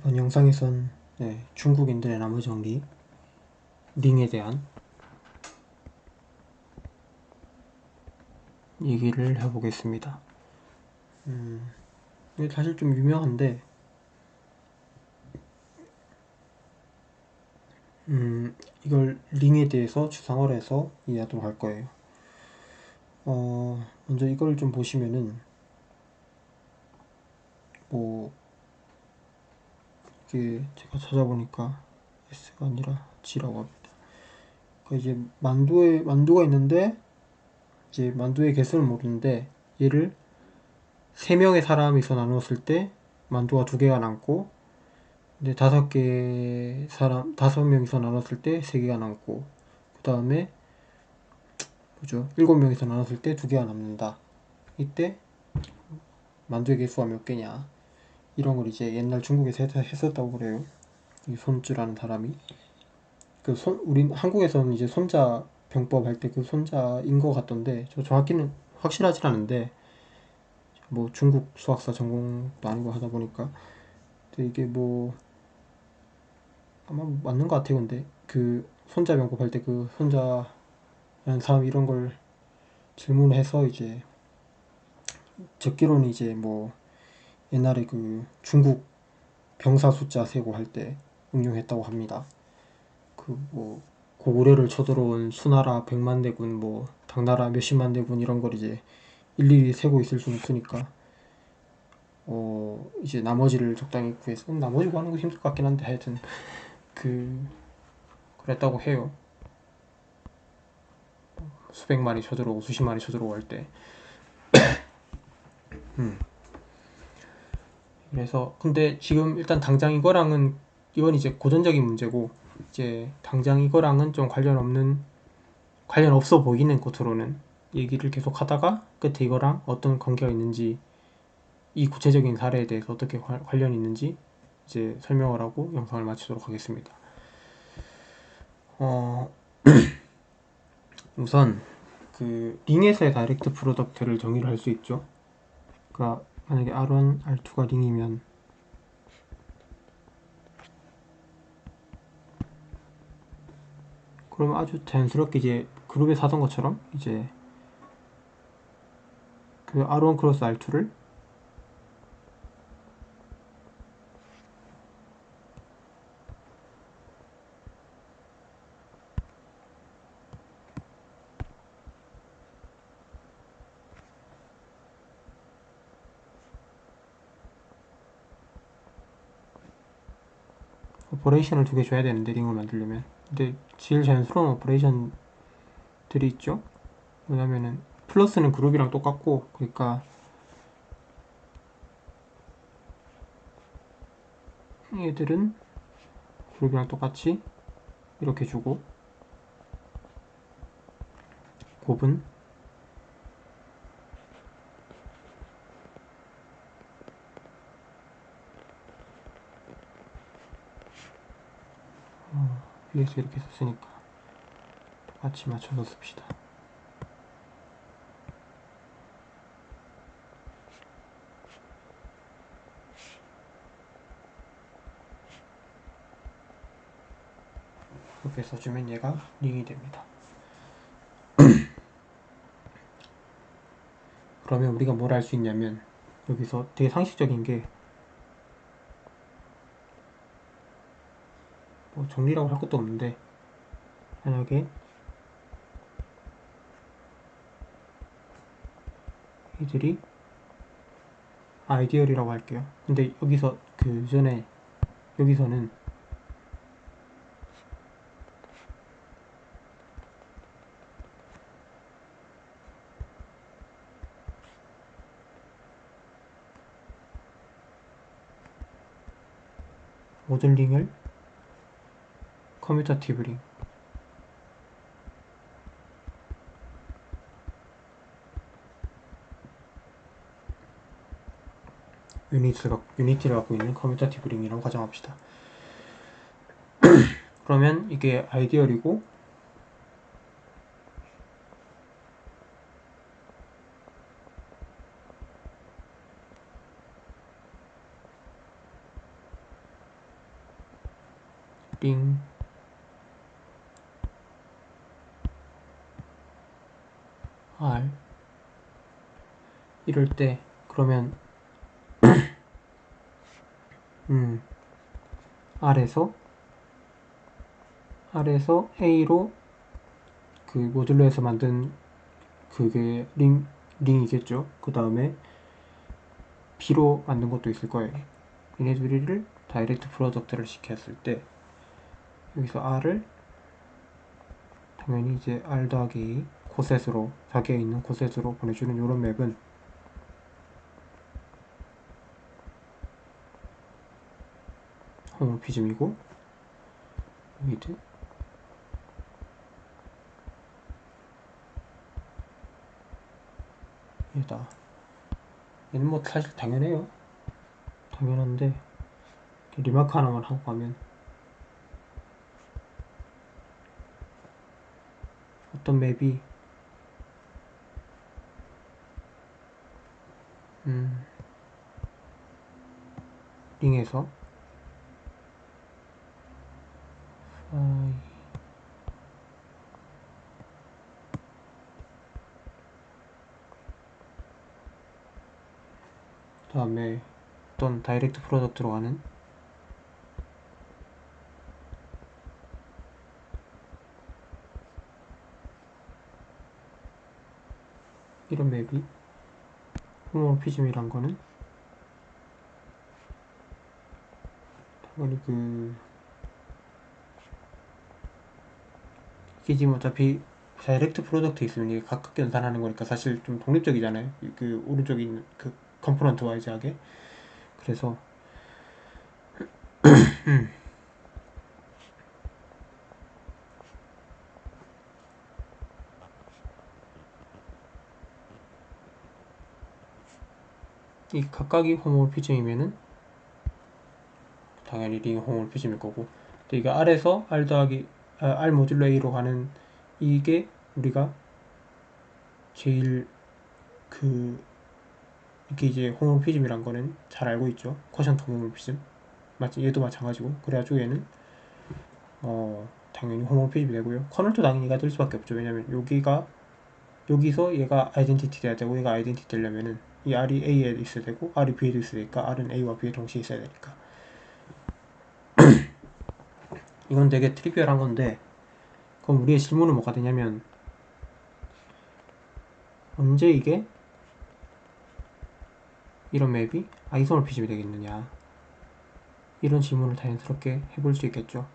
이번 영상에선 중국인들의 나무 정리, 링에 대한 얘기를 해보겠습니다. 이게 사실 좀 유명한데, 이걸 링에 대해서 추상화를 해서 이해하도록 할 거예요. 먼저 이걸 좀 보시면은, 뭐, 이게 제가 찾아보니까 S가 아니라 G라고 합니다. 그러니까 이제 만두가 있는데, 이제 만두의 개수를 모르는데, 얘를 3명의 사람이서 나눴을 때 만두가 2개가 남고, 근데 5명이서 나눴을 때 3개가 남고, 그 다음에 뭐죠? 7명이서 나눴을 때 2개가 남는다. 이때 만두의 개수가 몇 개냐, 이런 걸 이제 옛날 중국에서 했었다고 그래요. 이 손주라는 사람이. 우리 한국에서는 이제 손자 병법 할 때 그 손자인 것 같던데, 저 정확히는 확실하진 않은데, 뭐 중국 수학사 전공도 아니고 하다 보니까. 근데 이게 뭐 아마 맞는 것 같아요. 근데 그 손자 병법 할 때 그 손자라는 사람 이런 걸 질문해서 이제 듣기로는 이제 뭐 옛날에 그 중국 병사 숫자 세고 할 때 응용했다고 합니다. 그 뭐 고구려를 쳐들어온 수나라 100만 대군, 뭐 당나라 몇십만 대군 이런 걸 이제 일일이 세고 있을 수는 없으니까 이제 나머지를 적당히 구해서, 나머지 구하는 거 힘들 것 같긴 한데, 하여튼 그랬다고 해요. 수백 마리 쳐들어오고 수십 마리 쳐들어오고 할 때. 그래서 근데 지금 일단 당장 이건 이제 고전적인 문제고, 이제 당장 이거랑은 좀 관련 없어 보이는 겉으로는 얘기를 계속 하다가 끝에 이거랑 어떤 관계가 있는지, 이 구체적인 사례에 대해서 어떻게 관련이 있는지 이제 설명을 하고 영상을 마치도록 하겠습니다. 우선 그 링에서의 다이렉트 프로덕트를 정의를 할 수 있죠. 그러니까 만약에 R1, R2가 링이면, 그럼 아주 자연스럽게 이제 그룹에서 하던 것처럼 이제 그 R1 크로스 R2를 오퍼레이션을 2개 줘야 되는데, 링을 만들려면. 근데 제일 자연스러운 오퍼레이션들이 있죠. 왜냐면은 플러스는 그룹이랑 똑같고, 그러니까 얘들은 그룹이랑 똑같이 이렇게 주고, 곱은 위에서 이렇게 썼으니까 똑같이 맞춰서 씁시다. 이렇게 써주면 얘가 링이 됩니다. 그러면 우리가 뭘 할 수 있냐면, 여기서 되게 상식적인 게, 뭐 정리라고 할 것도 없는데, 만약에 이들이 아이디얼이라고 할게요. 근데 여기서 그 전에, 여기서는 모델링을 커뮤터티브 링, 유니티를 갖고 있는 커뮤터티브 링이라고 가정합시다. 그러면 이게 아이디얼이고, 링 R 이럴 때 그러면 R에서 A로 그 모듈러에서 만든 그게 링이겠죠. 그 다음에 B로 만든 것도 있을 거예요. 얘네 둘이를 다이렉트 프로덕트를 시켰을 때 여기서 R을 당연히 이제 R 더하기 A 코셋으로 자기가 있는 코셋으로 보내주는 이런 맵은 홈모피즘이고 위드 얘다. 얘는 뭐 사실 당연해요. 당연한데 리마크 하나만 하고 가면 어떤 맵이 링에서 그 다음에 어떤 다이렉트 프로덕트로 가는 이런 맵이 홈모피즘이란 거는 당연히 이게 지금 어차피 다이렉트 프로덕트 있으면 이게 각각 연산하는 거니까 사실 좀 독립적이잖아요. 그 오른쪽에 있는 그 컴포넌트 와이즈하게. 그래서 이 각각이 홈모피즘이면은 당연히 링 홈모피즘일 거고, 근데 이게 R에서 R 더하기 R 모듈러 A로 가는 이게 우리가 제일 이게 이제 홈모피즘이란 거는 잘 알고 있죠. 쿼션트 홈모피즘 얘도 마찬가지고. 그래가지고 얘는 당연히 홈모피즘이 되고요. 커널도 당연히 얘가 될 수밖에 없죠. 왜냐면 여기서 얘가 아이덴티티 돼야 되고, 얘가 아이덴티티 되려면은 이 R이 A에 있어야 되고 R이 B에도 있어야 되니까 R은 A와 B에 동시에 있어야 되니까. 이건 되게 트리비얼한 건데, 그럼 우리의 질문은 뭐가 되냐면 언제 이게 이런 맵이 아이소모피즘이 되겠느냐, 이런 질문을 자연스럽게 해볼 수 있겠죠.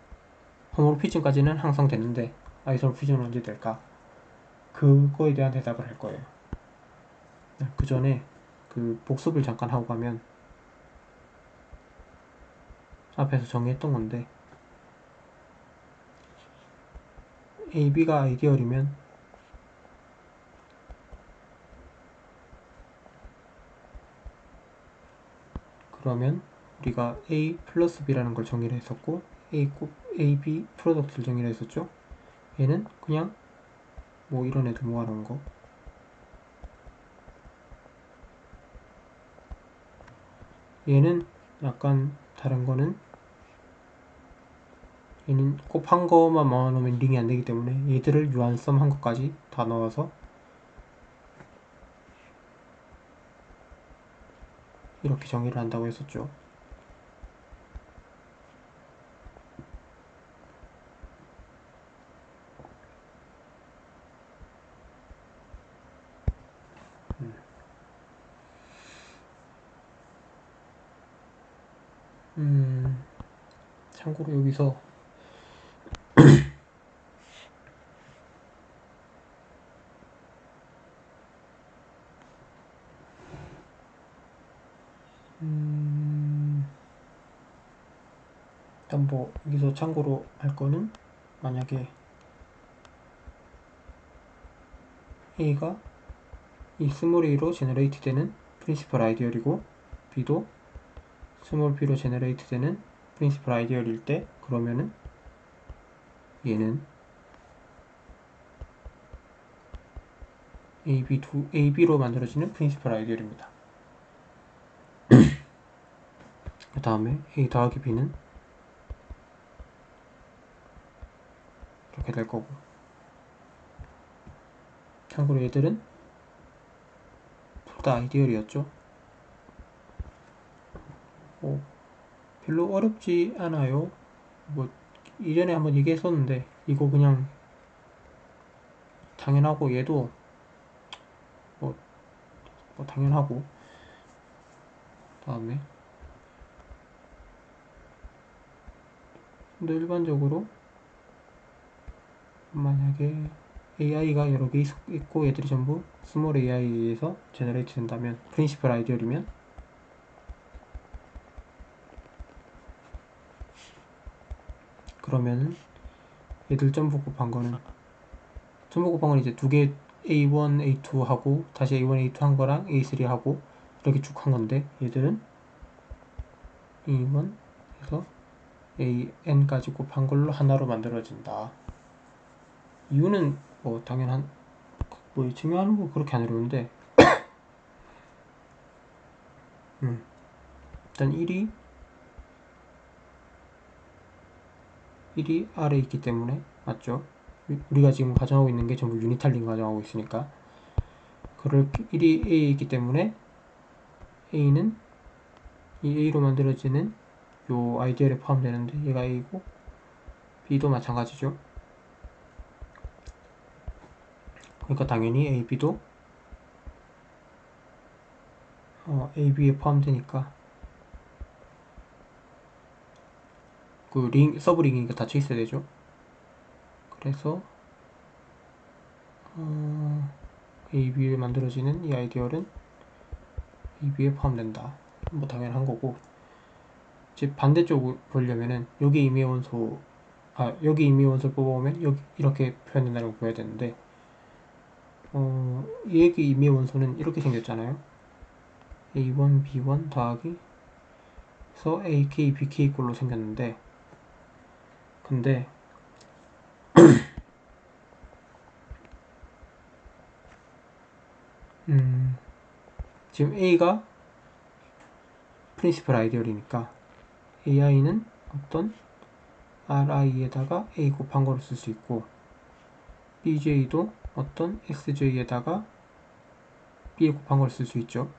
홈모피즘까지는 항상 되는데 아이소모피즘은 언제 될까? 그거에 대한 대답을 할 거예요. 그 전에 그 복습을 잠깐 하고 가면 앞에서 정의했던 건데, A, B가 아이디얼이면 그러면 우리가 A 플러스 B라는 걸 정의를 했었고, A, B 프로덕트를 정의를 했었죠. 얘는 그냥 뭐 이런 애들 모아놓은 거. 얘는 약간 다른 거는, 얘는 곱한 거만 모아놓으면 링이 안 되기 때문에 얘들을 유한섬 한 것까지 다 넣어서 이렇게 정의를 한다고 했었죠. 참고로 여기서 일단 뭐 여기서 참고로 할 거는, 만약에 A가 이 스몰 a로 제너레이트 되는 프린시플 아이디얼이고 B도 스몰 b로 제너레이트 되는 프린시플 아이디얼일 때, 그러면은 얘는 AB로 만들어지는 프린시플 아이디얼입니다. 그 다음에 A 더하기 B는 될 거고. 참고로 얘들은 둘 다 아이디얼이었죠. 별로 어렵지 않아요. 뭐 이전에 한번 얘기했었는데 이거 그냥 당연하고 얘도 뭐 당연하고. 다음에 근데 일반적으로 만약에 AI가 여러 개 있고 얘들이 전부 스몰 AI에서 제너레이트 된다면, 프린시플 아이디얼이면, 그러면은 얘들 전부 곱한 거는 이제 두 개 A1, A2 하고 다시 A1, A2 한 거랑 A3 하고 이렇게 쭉 한 건데, 얘들은 A1에서 AN까지 곱한 걸로 하나로 만들어진다. 이유는 뭐 당연한, 뭐 증명하는 거 그렇게 안 어려운데 일단 1이 아래에 있기 때문에, 맞죠? 우리가 지금 가정하고 있는 게 전부 유니탈링 가정하고 있으니까, 그럴 1이 A에 있기 때문에 A는 이 A로 만들어지는 요 아이디얼에 포함되는데 얘가 A고, B도 마찬가지죠. 그러니까 당연히 A, B도 A, B에 포함되니까 그 서브링이니까 닫혀 있어야 되죠. 그래서 A, B에 만들어지는 이 아이디얼은 A, B에 포함된다. 뭐 당연한 거고, 이제 반대쪽을 보려면은 여기 임의의 원소, 여기 임의의 원소를 뽑아오면 여기 이렇게 표현된다고 보여야 되는데, 여기 임의의 원소는 이렇게 생겼잖아요. A1, B1 더하기 해서 AK, BK 꼴로 생겼는데, 근데 지금 A가 프린시플 아이디얼이니까 AI는 어떤 RI에다가 A 곱한 거를 쓸 수 있고, BJ도 어떤 XJ에다가 B에 곱한 걸 쓸 수 있죠.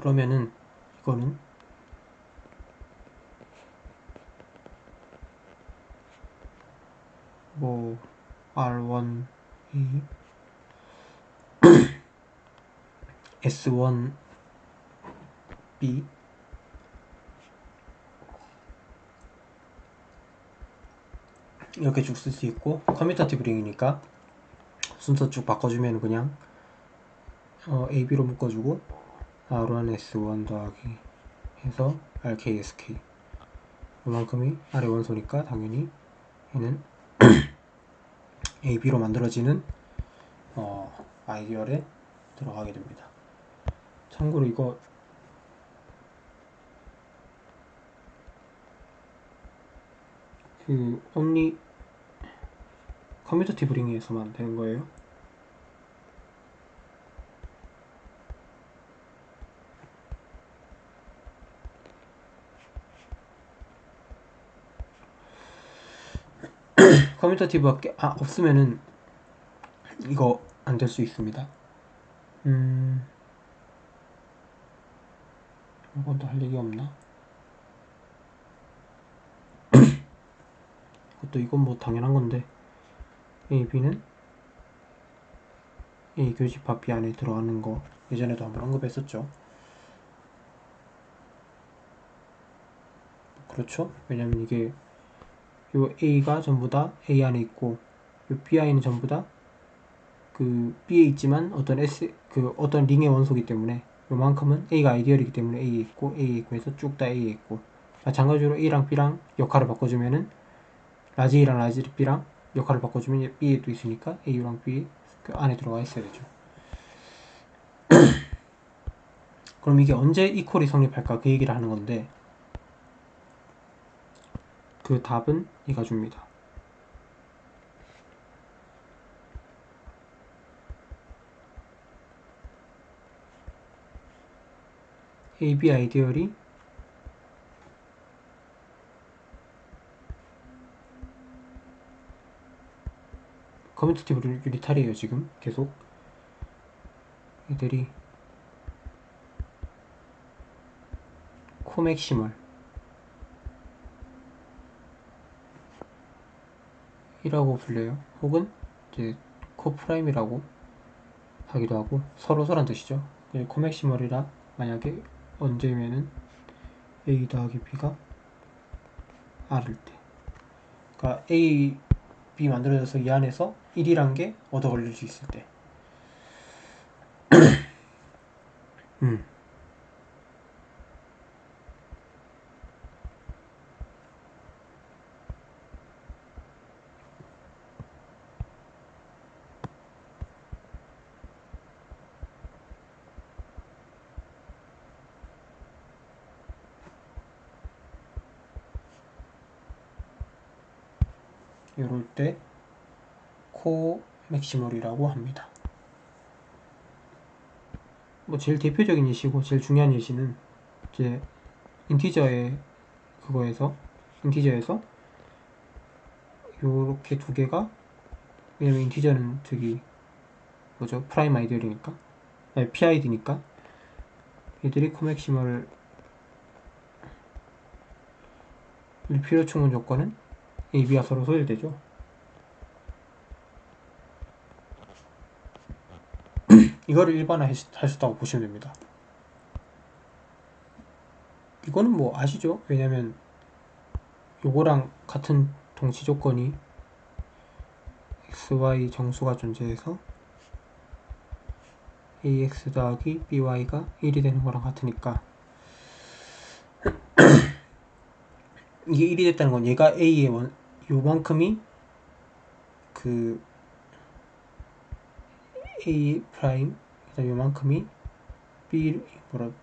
그러면은 이거는 뭐 R1A, S1B 이렇게 쭉 쓸 수 있고, 커뮤터티브 링이니까 순서 쭉 바꿔주면 그냥 AB로 묶어주고 R1, S1 더하기 해서 RK, SK 이만큼이 아래 원소니까 당연히 얘는 AB로 만들어지는 아이디얼에 들어가게 됩니다. 참고로 이거 only 커뮤터티브 링에서만 되는 거예요. 커뮤터티브가 없으면은 이거 안 될 수 있습니다. 이건 또 할 얘기 없나? 그것도 이건 뭐 당연한 건데, A, B는 A 교집합 B 안에 들어가는 거 예전에도 한번 언급했었죠. 그렇죠? 왜냐면 이게 요 A가 전부 다 A 안에 있고, 요 BI는 전부 다 그 B에 있지만 어떤 링의 원소이기 때문에 요만큼은 A가 아이디얼이기 때문에 A에 있고 해서 쭉 다 A에 있고, 마찬가지로 A랑 B랑 역할을 바꿔주면은 라지 A랑 라지 B랑 역할을 바꿔주면 B에도 있으니까 A랑 B 그 안에 들어가 있어야 되죠. 그럼 이게 언제 이퀄이 성립할까 그 얘기를 하는 건데 그 답은 얘가 줍니다. AB 아이디얼이 커뮤니티브 유니탈이에요. 지금 계속 애들이 코맥시멀 이라고 불려요. 혹은 이제 코프라임이라고 하기도 하고 서로서란 뜻이죠. 코맥시멀이라 만약에 언제면은 A 더하기 B가 R일 때 그러니까 A, B 만들어져서 이 안에서 1이란 게 얻어 걸릴 수 있을 때 이럴 때 코맥시멀이라고 합니다. 뭐 제일 대표적인 예시고 제일 중요한 예시는 이제 인티저의 그거에서 인티저에서 요렇게 두 개가 왜냐면 인티저는 저기 뭐죠 프라임 아이디어이니까 아니 PID니까 얘들이 코맥시멀 필요 충분 조건은 A, B가 서로 소일되죠. 이거를 일반화할 수 있다고 보시면 됩니다. 이거는 뭐 아시죠? 왜냐면 요거랑 같은 동치 조건이 xy 정수가 존재해서 ax 더하기 by가 1이 되는 거랑 같으니까 이게 1이 됐다는 건 얘가 a의 요만큼이 그 a 프라임 요만큼이 b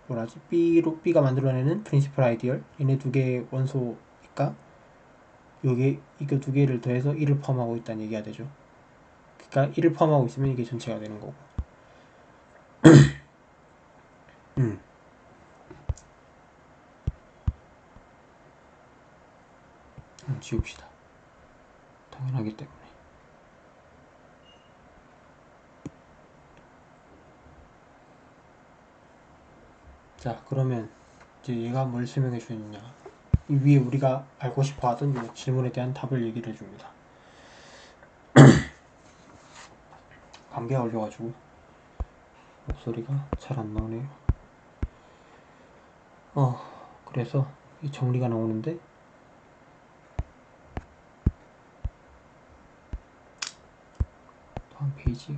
뭐라지 b가 만들어내는 프린시플 아이디얼 얘네 두 개의 원소니까 요게 이거 두 개를 더해서 1을 포함하고 있다는 얘기가 되죠. 그러니까 1을 포함하고 있으면 이게 전체가 되는 거고. 지웁시다. 당연하기 때문에. 자, 그러면 이제 얘가 뭘 설명해 주느냐. 이 위에 우리가 알고 싶어 하던 이 질문에 대한 답을 얘기를 해줍니다. 감기가 걸려가지고 목소리가 잘 안 나오네요. 그래서 이 정리가 나오는데 다음 페이지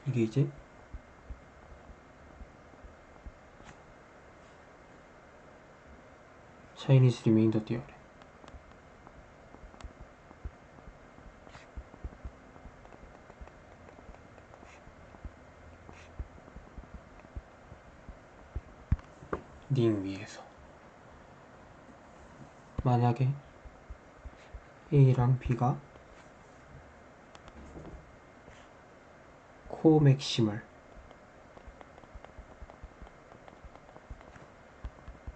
이게 이제 Chinese Remainder Theorem 링 위에서 만약에 A랑 B가 코맥시멀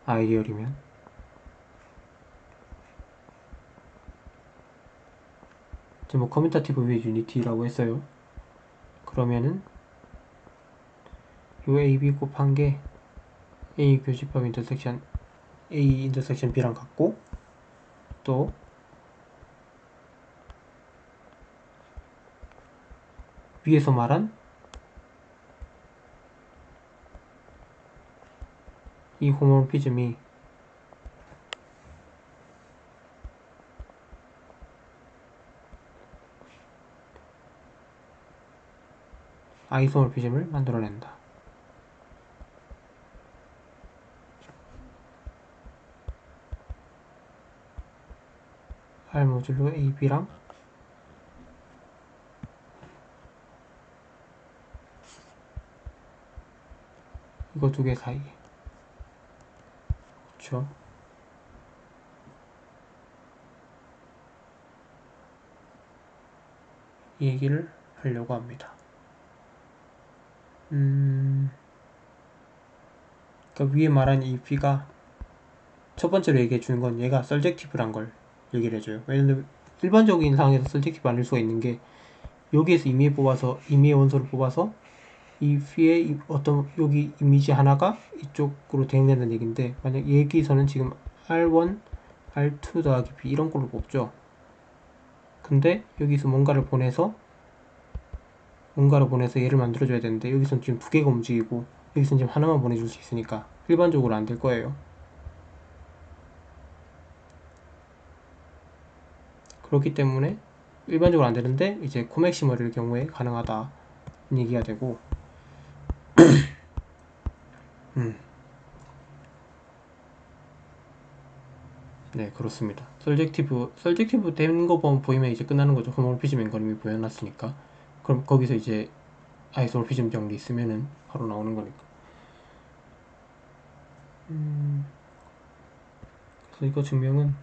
아이디얼이면 뭐 커뮤니티브 위에 유니티라고 했어요. 그러면은 요 AB 곱한 게 A 교집합 인터섹션 A 인터섹션 B랑 같고 또 위에서 말한 이 호모모피즘이 아이소모피즘을 만들어낸다. R 모듈로 AB랑 이거 두 개 사이에. 그쵸? 이 얘기를 하려고 합니다. 그러니까 위에 말한 이 B가 첫 번째로 얘기해 주는 건 얘가 서젝티브란 걸 얘기를 해줘요. 왜냐면 일반적인 상황에서 서젝티브 아닐 수가 있는 게 여기에서 임의의 원소를 뽑아서 이 B의 어떤 여기 이미지 하나가 이쪽으로 대응된다는 얘기인데, 만약 여기서는 지금 R1, R2 더하기 B 이런 걸로 뽑죠. 근데 여기서 뭔가를 보내서 얘를 만들어줘야 되는데 여기서는 지금 두 개가 움직이고 여기서는 지금 하나만 보내줄 수 있으니까 일반적으로 안 될 거예요. 그렇기 때문에 일반적으로 안 되는데 이제 코맥시멀일 경우에 가능하다 얘기가 되고 네, 그렇습니다. 서젝티브 된 거 보이면 이제 끝나는 거죠. 호모모피즘 앵거림이 보여놨으니까. 그럼 거기서 이제 아이소모피즘 정리 있으면은 바로 나오는 거니까. 그래서 이거 증명은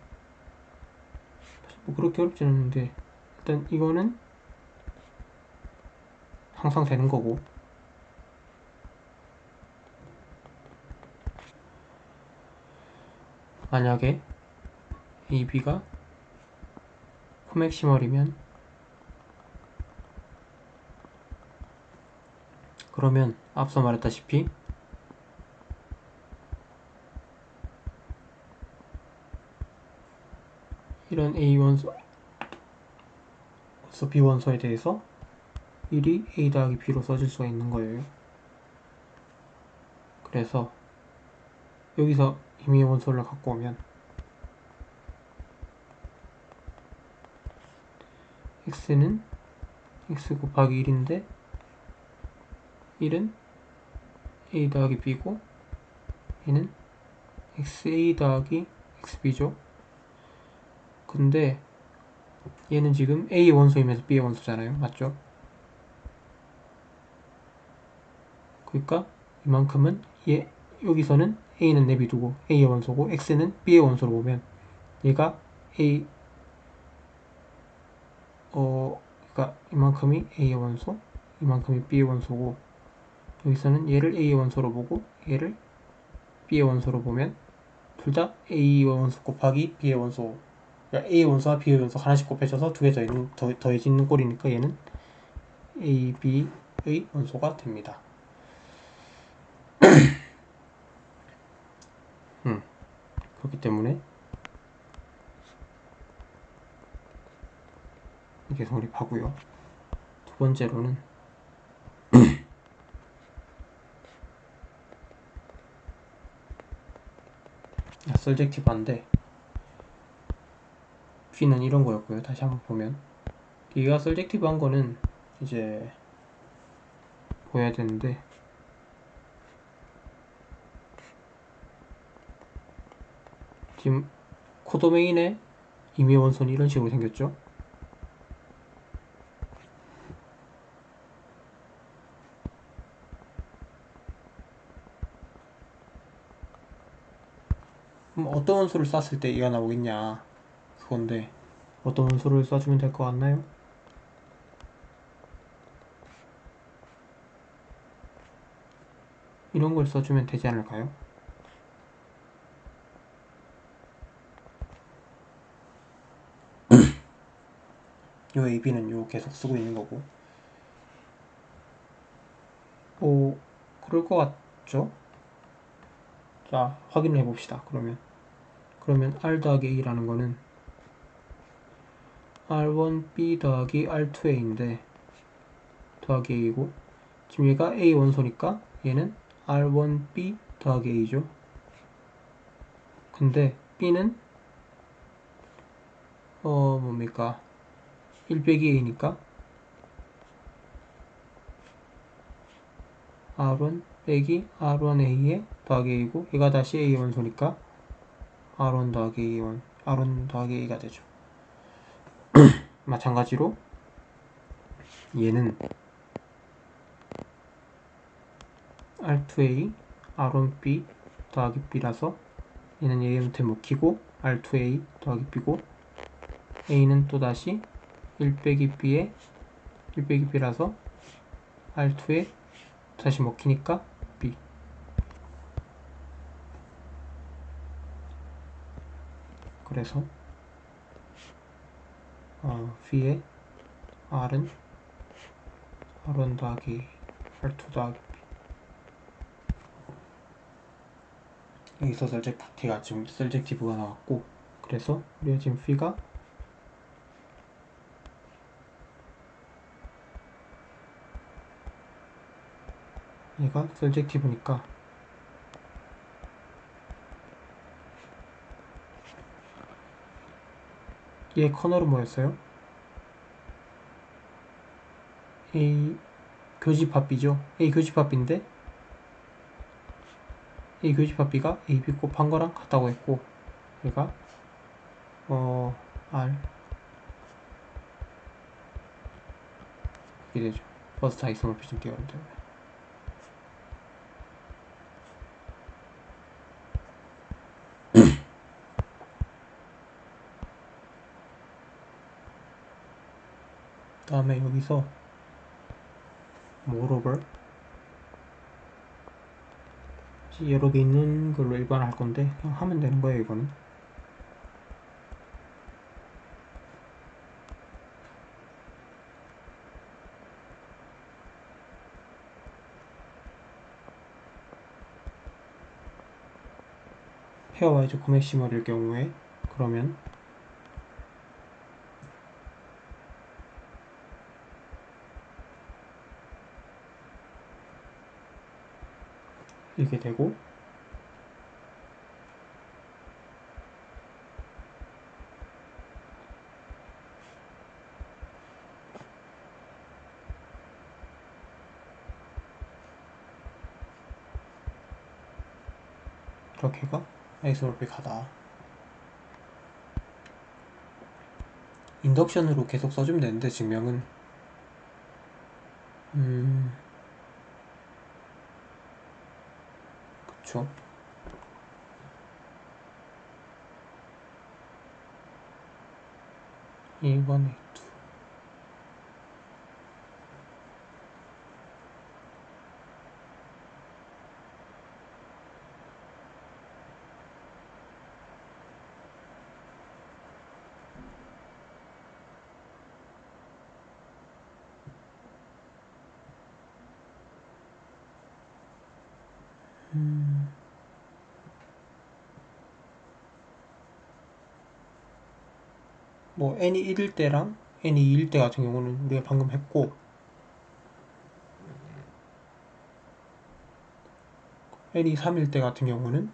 뭐 그렇게 어렵진 않은데, 일단 이거는 항상 되는 거고, 만약에 AB가 코맥시멀이면 그러면 앞서 말했다시피 이런 A 원소 B 원소에 대해서 1이 A 더하기 B로 써질 수가 있는 거예요. 그래서 여기서 임의의 원소를 갖고 오면 x는 x 곱하기 1인데 1은 a 더하기 b고 얘는 xa 더하기 xb죠. 근데 얘는 지금 a의 원소이면서 b의 원소잖아요. 맞죠? 그러니까 이만큼은 여기서는 a는 내비두고 a의 원소고 x는 b의 원소로 보면 얘가 그러니까 이만큼이 a의 원소, 이만큼이 b의 원소고 여기서는 얘를 a의 원소로 보고 얘를 b의 원소로 보면 둘 다 a의 원소 곱하기 b의 원소, 그러니까 a의 원소와 b의 원소 하나씩 곱해져서 두 개 더해지는 꼴이니까 얘는 a, b의 원소가 됩니다. 그렇기 때문에 이게 성립하고요. 두 번째로는 서젝티브한데 B는 이런 거였고요. 다시 한번 보면 얘가 서젝티브한 거는 이제 보여야 되는데 지금 코도메인의 임의 원선이 이런 식으로 생겼죠. 그럼 어떤 원소를 쐈을 때 얘가 나오겠냐 그건데, 어떤 원소를 쏴주면 될 것 같나요? 이런 걸 써주면 되지 않을까요? 요 AB는 요 계속 쓰고 있는 거고, 그럴 것 같죠? 자, 확인을 해봅시다. 그러면 R 더하기 A라는 거는 R1B 더하기 R2A인데 더하기 A고, 지금 얘가 A 원소니까 얘는 R1B 더하기 A죠. 근데 B는 뭡니까 1 빼기 A니까 R1 빼기 R1A에 더하기 A고, 얘가 다시 A 원소니까 R1 더하기 A1, R1 더하기 A가 되죠. 마찬가지로 얘는 R2A R1B 더하기 B라서 얘는 얘 밑에 묶이고 R2A 더하기 B고 A는 또다시 1 빼기 B에 1 빼기 B라서 R2에 다시 먹히니까 B. 그래서 V의 R은 R1 더하기 R2 더하기 B. 여기서 셀젝티브가 나왔고, 그래서 우리가 지금 V가 얘가 셀젝티브니까 얘 커널은 뭐였어요? A 교집합 B죠. A 교집합 B인데 A 교집합 B가 AB 곱한 거랑 같다고 했고, 얘가 R 이렇게 되죠. 버스트 아이소모피즘 띄어름 때문에. 다음에 여기서 moreover 여러 개 있는 걸로 일반화할 건데 그냥 하면 되는 거예요. 이거는 페어와이즈 코맥시멀일 경우에 그러면 이렇게 되고, 이렇게가 아이소모픽하다. 인덕션으로 계속 써주면 되는데 증명은 그쵸. A1, A2 뭐 n이 1일 때랑 n이 2일 때 같은 경우는 우리가 방금 했고, n이 3일 때 같은 경우는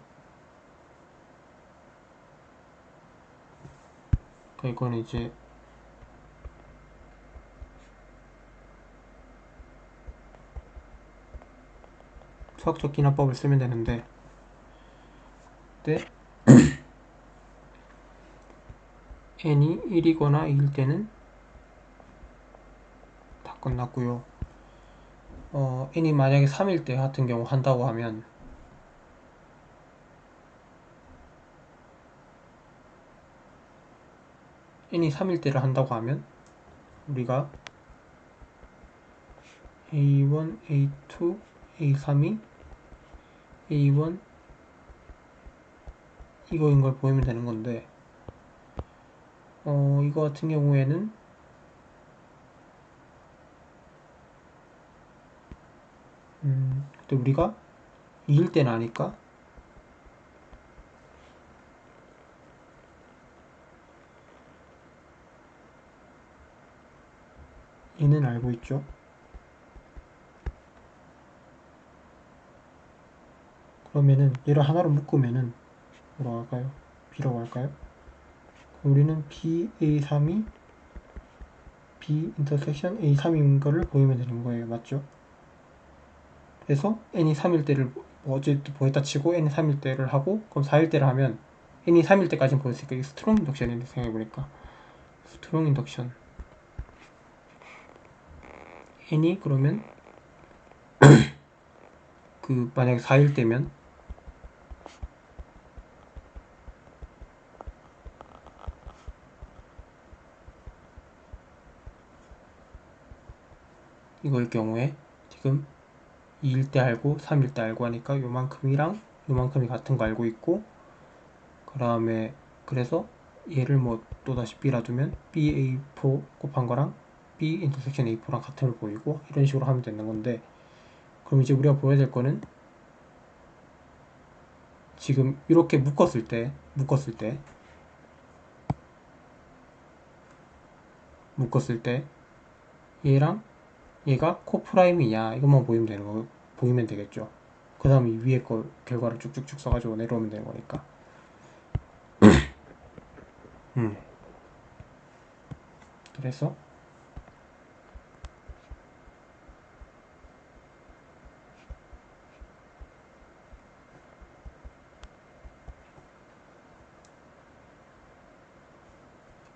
이거는 이제 수학적 기납법을 쓰면 되는데, n이 1이거나 2일 때는 다 끝났고요. n이 만약에 3일 때 같은 경우 한다고 하면 n이 3일 때를 한다고 하면 우리가 A1, A2, A3이 A1 이거인 걸 보이면 되는 건데, 이거 같은 경우에는 근데 우리가 2일 때는 아니까 얘는 알고 있죠. 그러면은 얘를 하나로 묶으면은 뭐라고 할까요? B라고 할까요? 우리는 BA3이 B 인터섹션 A3인 거를 보이면 되는 거예요. 맞죠? 그래서 n이 3일 때를 어쨌든 보였다 치고 n이 3일 때를 하고, 그럼 4일 때를 하면 n이 3일 때까지는 보였으니까 이게 스트롱 인덕션인데, 생각해보니까 스트롱 인덕션 n이 그러면 그 만약에 4일 때면 이거일 경우에 지금 2일 때 알고 3일 때 알고 하니까 요만큼이랑 요만큼이 같은 거 알고 있고, 그 다음에 그래서 얘를 뭐 또다시 B라 두면 BA4 곱한 거랑 B 인터섹션 A4랑 같음을 보이고, 이런 식으로 하면 되는 건데, 그럼 이제 우리가 보여야 될 거는 지금 이렇게 묶었을 때 얘랑 얘가 코프라임이냐 이것만 보이면 되겠죠. 그 다음에 이 위에 거 결과를 쭉쭉쭉 써가지고 내려오면 되는 거니까. 그래서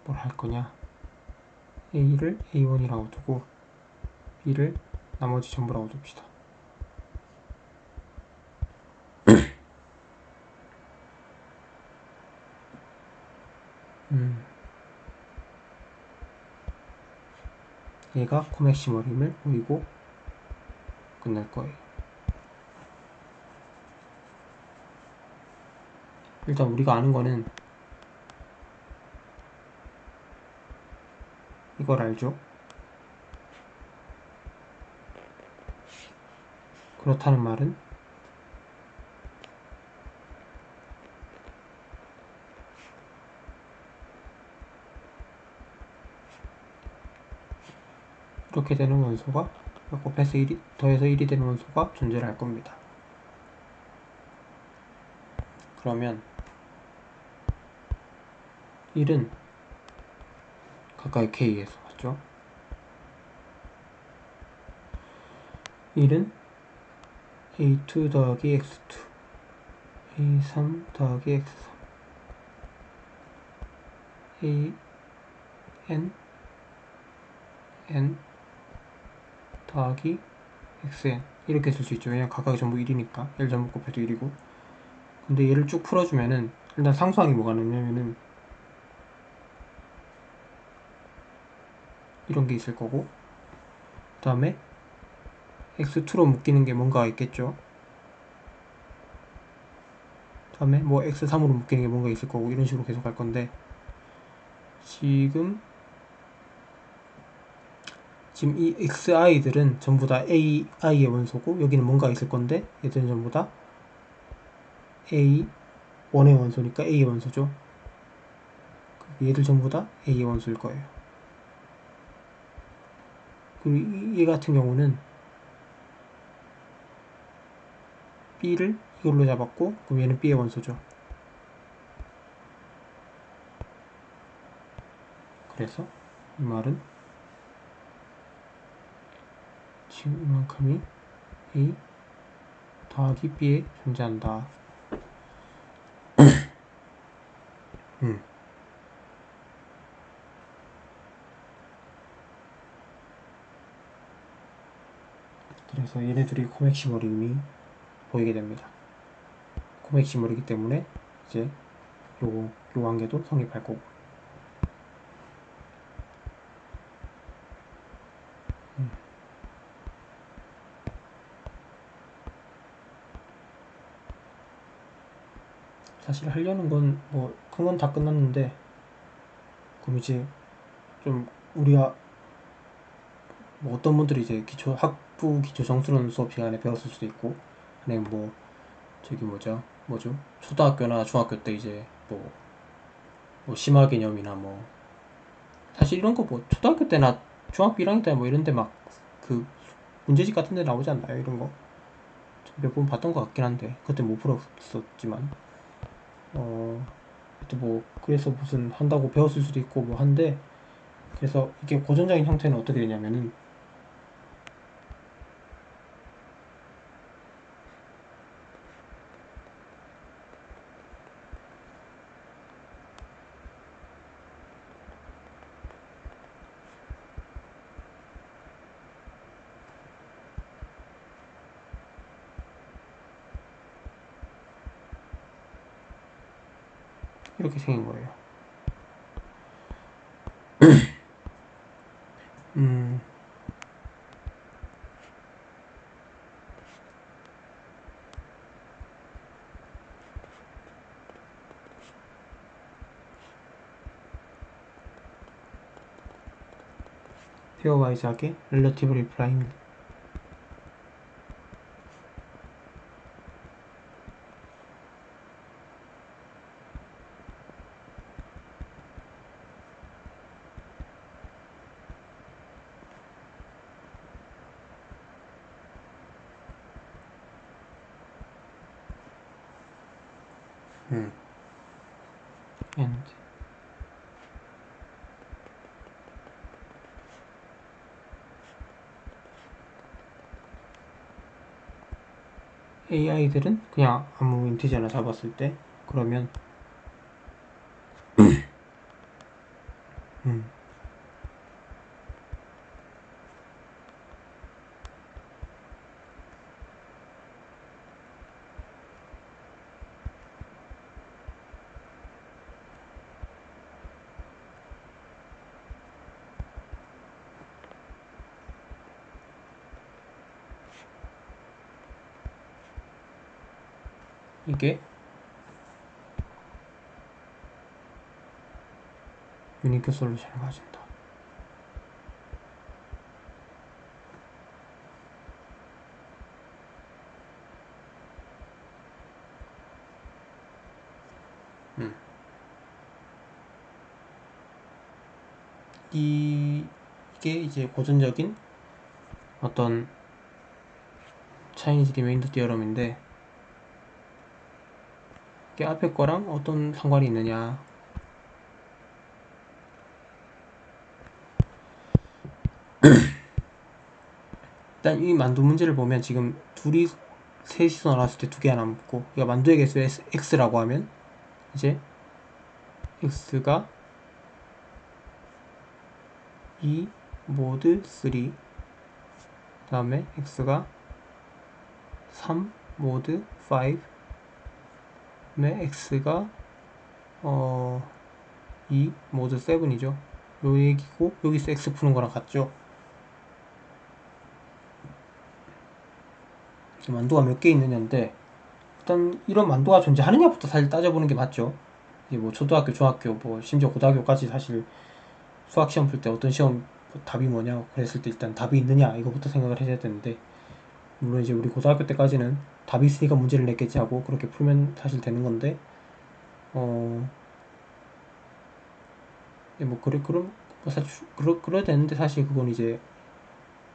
뭘 할 거냐, A를 A1이라고 두고 B를 나머지 전부라고 둡시다. 얘가 코맥시멀임을 보이고 끝날 거예요. 일단 우리가 아는 거는 이걸 알죠. 그렇다는 말은 이렇게 되는 원소가 곱해서 더해서 1이 되는 원소가 존재를 할 겁니다. 그러면 1은 가까이 K에서 왔죠. 1은 A2 더하기 X2, A3 더하기 X3, N 더하기 XN 이렇게 쓸 수 있죠. 왜냐면 각각이 전부 1이니까 L 전부 곱해도 1이고. 근데 얘를 쭉 풀어주면은 일단 상수항이 뭐가 나냐면은 이런 게 있을 거고, 그 다음에 X2로 묶이는 게 뭔가 있겠죠. 그 다음에 뭐 X3으로 묶이는 게 뭔가 있을 거고, 이런 식으로 계속 갈 건데, 지금 이 XI들은 전부 다 AI의 원소고, 여기는 뭔가 있을 건데 얘들은 전부 다 A1의 원소니까 A의 원소죠. 얘들 전부 다 A의 원소일 거예요. 그리고 얘 같은 경우는 B를 이걸로 잡았고, 그럼 얘는 B의 원소죠. 그래서 이 말은 지금 이만큼이 A 더하기 B에 존재한다. 그래서 얘네들이 코맥시멀임이 보이게 됩니다. 코맥시멀이기 때문에 이제 요 관계도 성립할 거고. 사실 하려는 건 뭐 큰 건 다 끝났는데, 그럼 이제 좀 우리가 뭐 어떤 분들이 이제 학부 기초 정수론 수업 시간에 배웠을 수도 있고, 아니면 뭐 저기 뭐죠 초등학교나 중학교 때 이제 뭐 심화 개념이나 뭐, 사실 이런 거 뭐 초등학교 때나 중학교 1학년 때 뭐 이런데 막 그 문제집 같은 데 나오지 않나요? 이런 거 몇 번 봤던 것 같긴 한데 그때 못 풀었었지만, 그때 뭐 그래서 무슨 한다고 배웠을 수도 있고 뭐 한데, 그래서 이게 고전적인 형태는 어떻게 되냐면은 이렇게 생긴 거예요. 페어와이즈하게 렐러티브 리플라잉. and AI들은 그냥 아무 인티저나 잡았을 때 그러면 이게 유니크 솔루션을 가진다. 이게 이제 고전적인 어떤 차이니즈 리메인더 디어럼인데, 이게 앞에 거랑 어떤 상관이 있느냐. 일단 이 만두 문제를 보면 지금 둘이 셋이서 나왔을 때 두 개가 남고, 그러니까 만두의 개수 x라고 하면 이제 x가 2 모드 3, 그 다음에 x가 3 모드 5, 그다음에 x가 2 모드 7이죠. 요 얘기고, 여기서 x 푸는 거랑 같죠. 만두가 몇 개 있느냐인데, 일단 이런 만두가 존재하느냐부터 사실 따져보는 게 맞죠. 이게 뭐 초등학교, 중학교, 뭐 심지어 고등학교까지 사실 수학 시험 풀 때 어떤 시험 답이 뭐냐 그랬을 때 일단 답이 있느냐 이거부터 생각을 해야 되는데, 물론 이제 우리 고등학교 때까지는 답이 있으니까 문제를 냈겠지 하고 그렇게 풀면 사실 되는 건데, 뭐 그럼 뭐 사실 그래야 되는데, 사실 그건 이제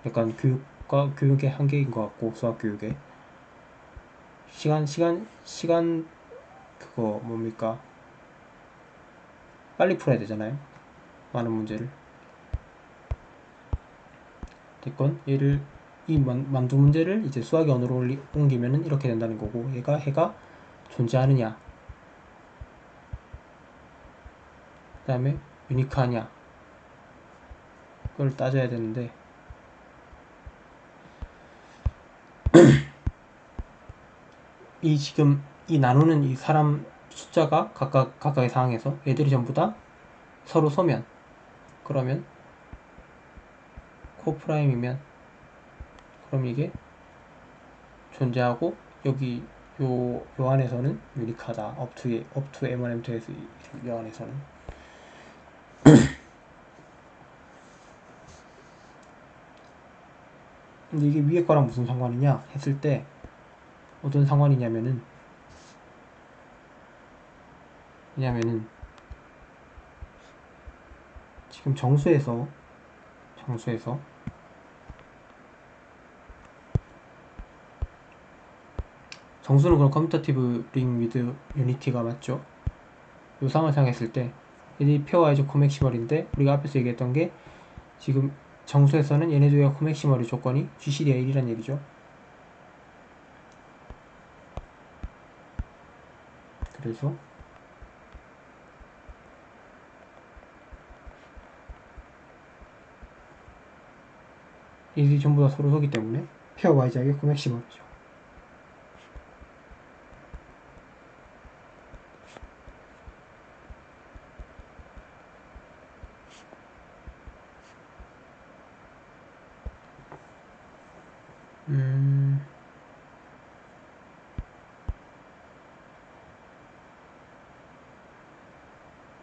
약간 교육의 한계인 것 같고, 수학 교육의 시간 그거 뭡니까, 빨리 풀어야 되잖아요, 많은 문제를. 됐건 얘를 이 만두 문제를 이제 수학의 언어로 옮기면은 이렇게 된다는 거고, 얘가 해가 존재하느냐, 그 다음에 유니크하냐, 그걸 따져야 되는데, 이 지금 이 나누는 이 사람 숫자가 각각의 상황에서 얘들이 전부 다 서로 서면, 그러면 코프라임이면 그럼 이게 존재하고, 여기 요 안에서는 유니크하다. up to M1M2에서 이 안에서는. 근데 이게 위에 거랑 무슨 상관이냐 했을 때, 어떤 상관이냐면은, 지금 정수에서 정수는 그럼 커뮤터티브 링 위드 유니티가 맞죠? 요 상황을 생각했을 때 얘들이 페어와이즈 코맥시멀인데, 우리가 앞에서 얘기했던 게 지금 정수에서는 얘네 둘의 코맥시멀의 조건이 GCD의 1이란 얘기죠. 그래서 얘들이 전부 다 서로 서기 때문에 페어와이즈하게 코맥시멀이죠.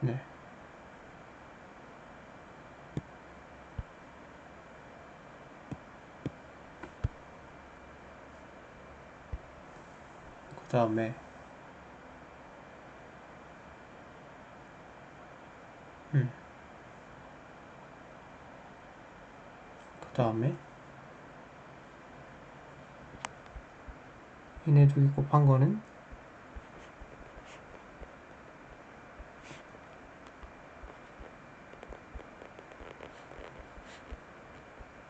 네. 그 다음에 그 다음에 얘네 두 개 곱한 거는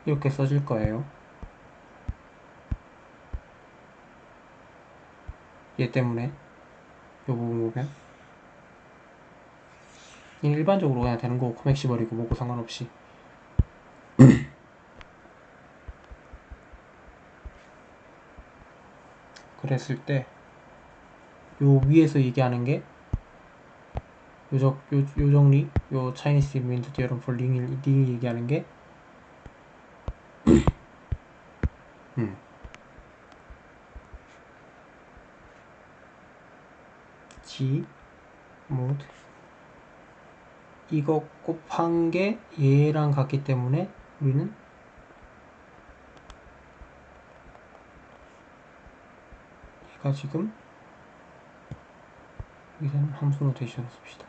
이렇게 써질 거예요. 얘 때문에 요 부분 보면 얘는 일반적으로 그냥 되는 거고 코맥 씹어리고 뭐고 상관없이 그랬을 때 요 위에서 얘기하는 게 요 정리, 요 차이니스 인벤트 디어럼 폴 링이 얘기하는 게 G mod 이거 곱한 게 얘랑 같기 때문에 우리는 얘가 지금 여기서는 함수 노테이션을 씁시다.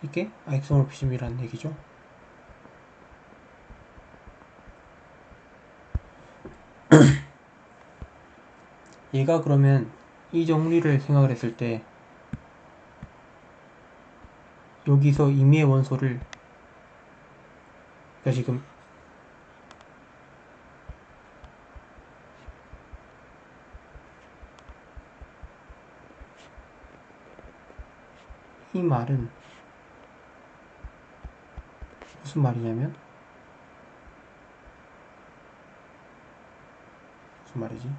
이게 아이소모피즘이라는 얘기죠. 얘가 그러면 이 정리를 생각을 했을 때 여기서 임의의 원소를 그러니까 지금 이 말은 무슨 말이냐면 무슨 말이지?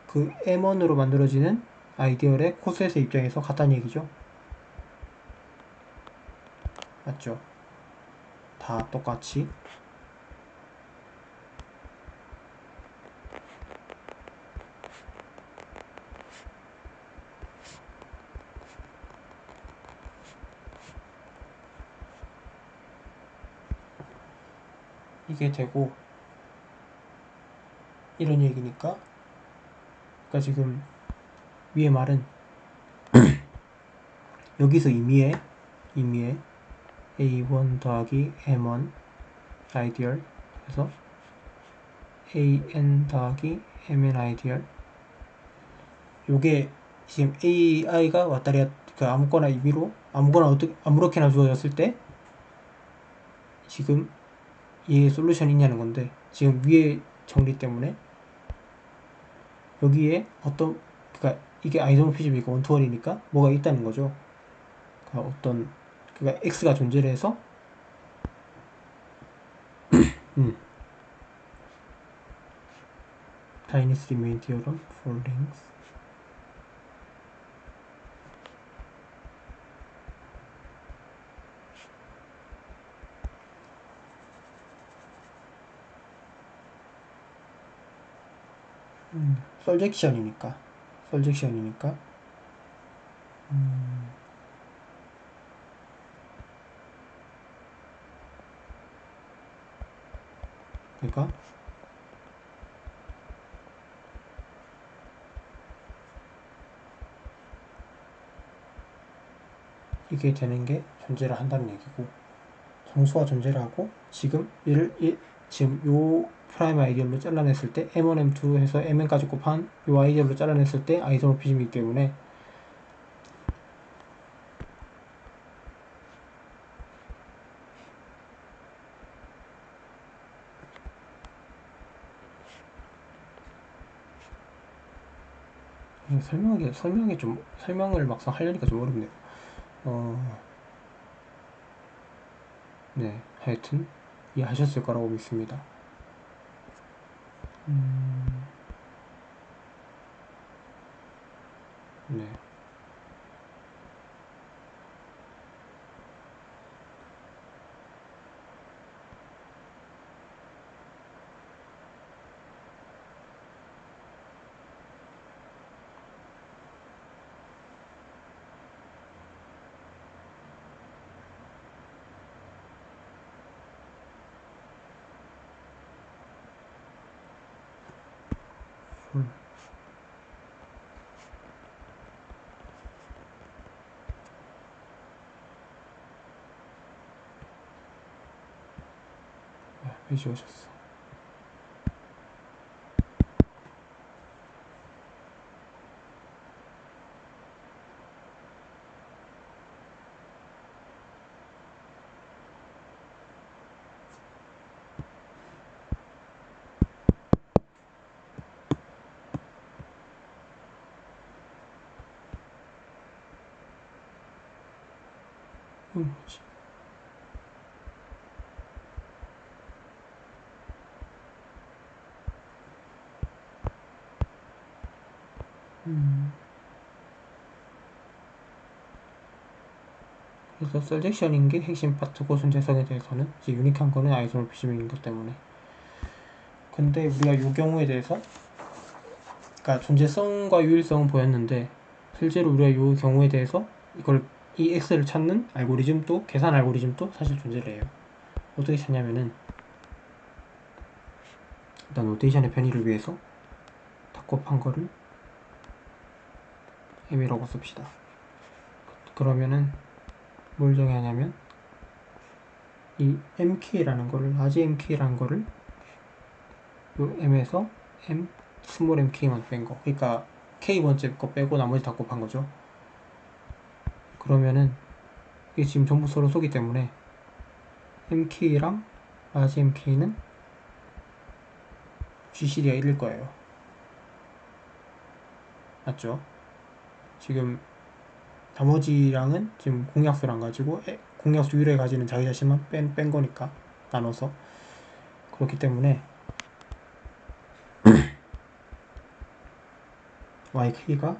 그 M1으로 만들어지는 아이디얼의 코스에서 입장에서 같다는 얘기죠. 맞죠? 다 똑같이 이게 되고 이런 얘기니까 그러니까 지금 위의 말은 여기서 임의의 A1 더하기 M1 아이디얼 그래서 AN 더하기 MN 아이디얼 요게 지금 AI가 왔다리 그 아무거나 임의로 아무렇게나 주어졌을 때 지금 얘 솔루션이 있냐는 건데 지금 위의 정리 때문에 여기에 그러니까 이게 아이소모피즘이고 원투원이니까 뭐가 있다는 거죠. 그러니까 X가 존재를 해서 Chinese remain theorem for rings 설젝션이니까 그러니까 이게 되는 게 존재를 한다는 얘기고 정수가 존재를 하고 지금 지금 요 프라임 아이디얼로 잘라냈을 때 M1, M2 해서 Mn까지 곱한 요 아이디얼로 잘라냈을 때 아이소모피즘이기 때문에 설명을 막상 하려니까 좀 어렵네요. 네, 하여튼 이해하셨을 거라고 믿습니다. 네. 왜 지워졌어? 뭐지? 그래서 셀렉션인 게 핵심 파트고 존재성에 대해서는 이제 유니크한 거는 아이소모피즘인 것 때문에. 근데 우리가 이 경우에 대해서 그러니까 존재성과 유일성은 보였는데 실제로 우리가 이 경우에 대해서 이걸 이 x를 찾는 알고리즘도 계산 알고리즘도 사실 존재를 해요. 어떻게 찾냐면은 일단 노테이션의 편의를 위해서 닫곱한 거를 m이라고 씁시다. 그러면은 뭘 정의하냐면 이 mk라는 거를 라지 mk라는 거를 요 m에서 m 스몰 mk만 뺀 거. 그러니까 k 번째 거 빼고 나머지 다 곱한 거죠. 그러면은 이게 지금 전부 서로 쏘기 때문에 mk랑 라지 mk는 GCD가 1일 거예요. 맞죠? 지금 나머지랑은 지금 공약수를 안 가지고 공약수 유래 가지는 자기 자신만 뺀 거니까 나눠서. 그렇기 때문에 YK가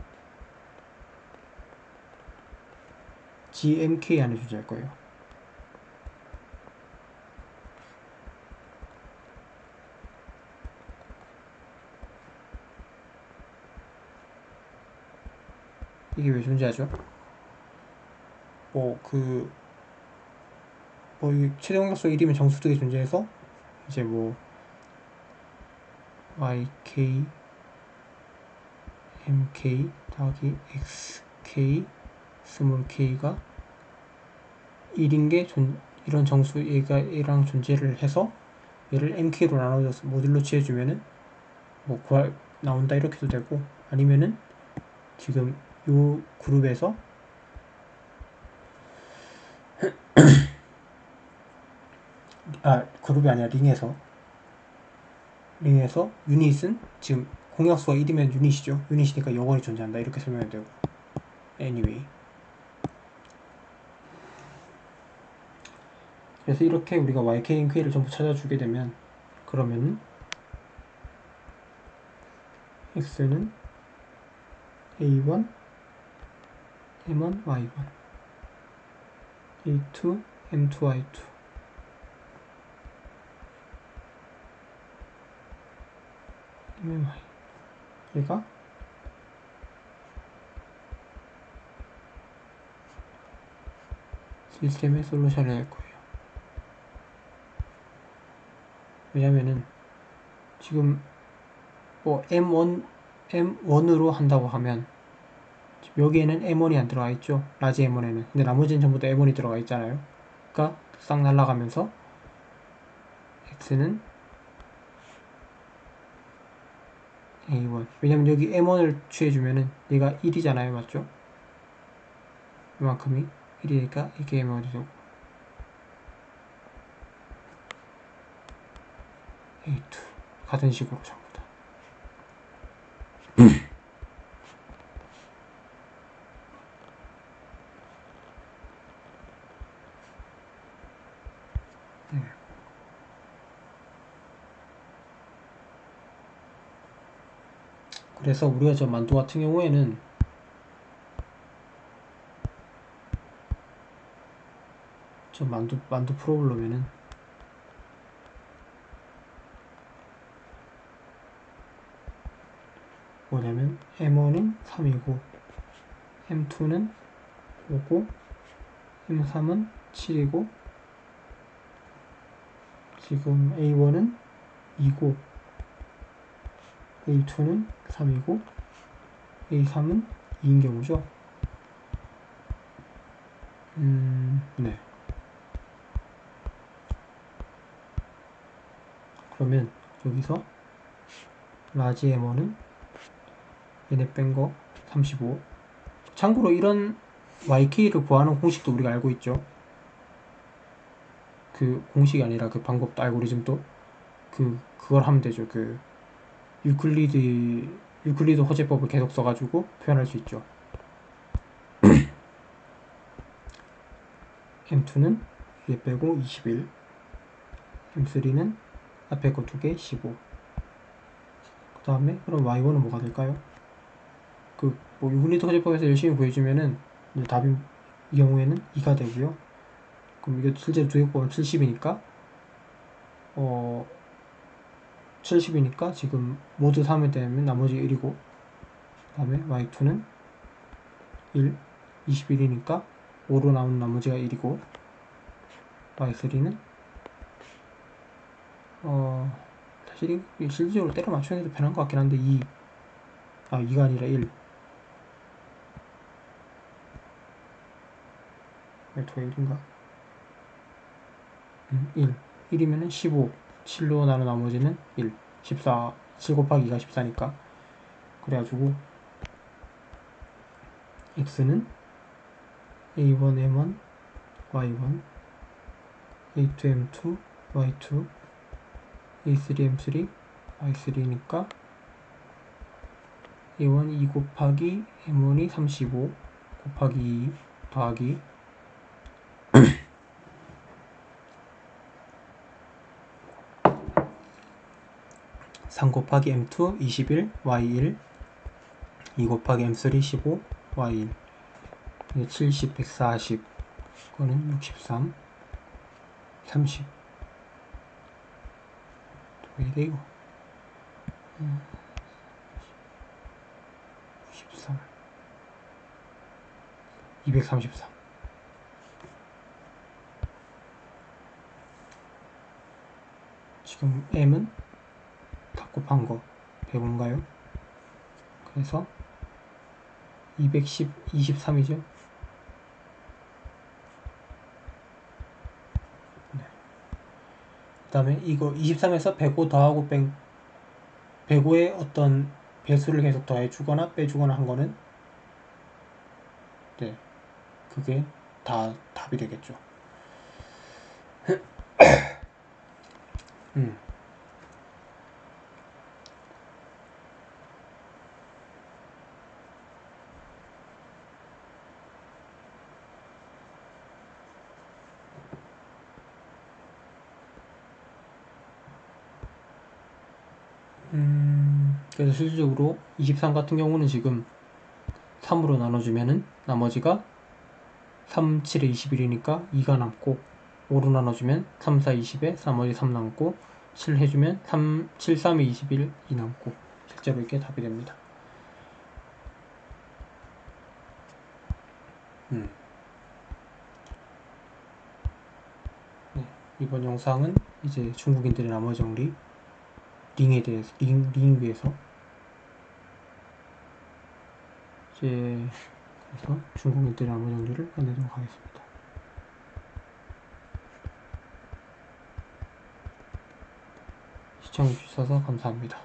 GMK 안에 존재할 거예요. 이게 왜 존재하죠? 이 최대 공약수 1이면 정수등이 존재해서 이제 YK MK 더하기 XK 스몰 K가 1인 게 이런 정수 얘랑 존재를 해서 얘를 MK로 나눠줘서 모듈로 취해주면은 나온다 이렇게도 되고, 아니면은 지금 요 그룹에서 그룹이 아니라 링에서 유닛은 지금 공약수가 1이면 유닛이죠. 유닛이니까 영원히 존재한다 이렇게 설명해도 되고. anyway, 그래서 이렇게 우리가 YK, MK를 전부 찾아주게 되면 그러면은 X는 A1, M1, Y1, A2, M2, Y2, MY 얘가 시스템의 솔루션이 될 거예요. 왜냐면은 지금 M1으로 한다고 하면 여기에는 M1이 안 들어가 있죠. 라지 M1에는. 근데 나머지는 전부 다 M1이 들어가 있잖아요. 그러니까 싹 날아가면서 X는 A1. 왜냐면 여기 M1을 취해주면은 얘가 1이잖아요. 맞죠? 이만큼이 1이니까 이게 M1이 되고 A2. 같은 식으로 전부 다. 그래서 우리가 저 만두 같은 경우에는 저 만두 풀어보려면은 뭐냐면 M1은 3이고 M2는 5고 M3은 7이고 지금 A1은 2고 A2는 3이고 A3은 2인 경우죠. 네. 그러면 여기서 라지 M1은 얘네 뺀 거 35. 참고로 이런 YK를 구하는 공식도 우리가 알고 있죠. 그 공식이 아니라 그 방법도 알고리즘도 그걸 하면 되죠. 그 유클리드 호재법을 계속 써가지고 표현할 수 있죠. M2는 위에 빼고 21, M3는 앞에 거 2개 15. 그 다음에 그럼 Y1은 뭐가 될까요? 뭐 유클리드 호재법에서 열심히 구해주면은 답이 이 경우에는 2가 되고요. 그럼 이게 실제로 두 개 곱하면 70이니까 70이니까 지금 모두 3이 되면 나머지 1이고 그 다음에 Y2는 1, 21이니까 5로 나오는 나머지가 1이고 Y3는 사실 실질적으로 때려 맞추는 게 더 편한 것 같긴 한데 2가 아니라 1. Y2가 1인가? 1. 1이면은 15. 7로 나눈 나머지는 1. 14. 7 곱하기 2가 14니까. 그래가지고 X는 A1, M1, Y1, A2, M2, Y2, A3, M3, Y3니까 A1 2 곱하기 M1이 35 곱하기 2 더하기 3 곱하기 M2 21 Y1 2 곱하기 M3 15 Y1 70 140 그거는 63 30 왜 이래 이거 63 233 지금 M은 다 곱한 거 105인가요? 그래서 210 23이죠. 네. 그 다음에 이거 23에서 105 더하고 105에 어떤 배수를 계속 더해 주거나 빼주거나 한 거는 네, 그게 다 답이 되겠죠. 그래서 실질적으로 23 같은 경우는 지금 3으로 나눠주면은 나머지가 3, 7에 21이니까 2가 남고 5로 나눠주면 3, 4, 20에 나머지 3 남고 7 해주면 3, 7, 3에 21, 2 남고 실제로 이게 답이 됩니다. 네, 이번 영상은 이제 중국인들의 나머지 정리 링에 대해서 링 위에서 이제 그래서 중국인들의 나머지 정리를 끝내도록 하겠습니다. 시청해주셔서 감사합니다.